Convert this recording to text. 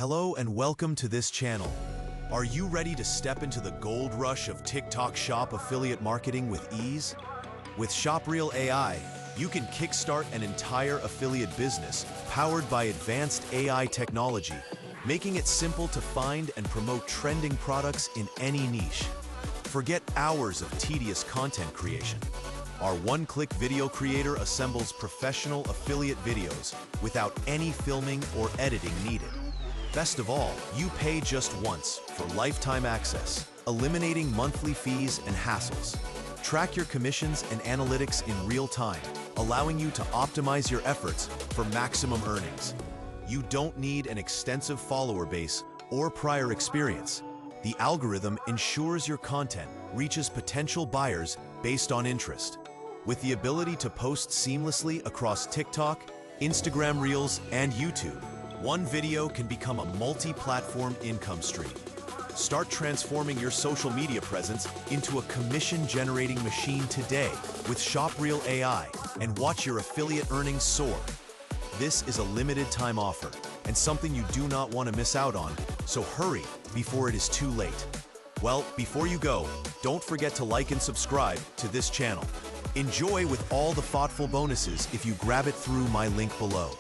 Hello and welcome to this channel. Are you ready to step into the gold rush of TikTok Shop affiliate marketing with ease? With ShopReelAI, you can kickstart an entire affiliate business powered by advanced AI technology, making it simple to find and promote trending products in any niche. Forget hours of tedious content creation. Our one-click video creator assembles professional affiliate videos without any filming or editing needed. Best of all, you pay just once for lifetime access, eliminating monthly fees and hassles. Track your commissions and analytics in real time, allowing you to optimize your efforts for maximum earnings. You don't need an extensive follower base or prior experience. The algorithm ensures your content reaches potential buyers based on interest. With the ability to post seamlessly across TikTok, Instagram Reels, and YouTube, one video can become a multi-platform income stream. Start transforming your social media presence into a commission-generating machine today with ShopReelAI and watch your affiliate earnings soar. This is a limited-time offer and something you do not want to miss out on, so hurry before it is too late. Well, before you go, don't forget to like and subscribe to this channel. Enjoy with all the thoughtful bonuses if you grab it through my link below.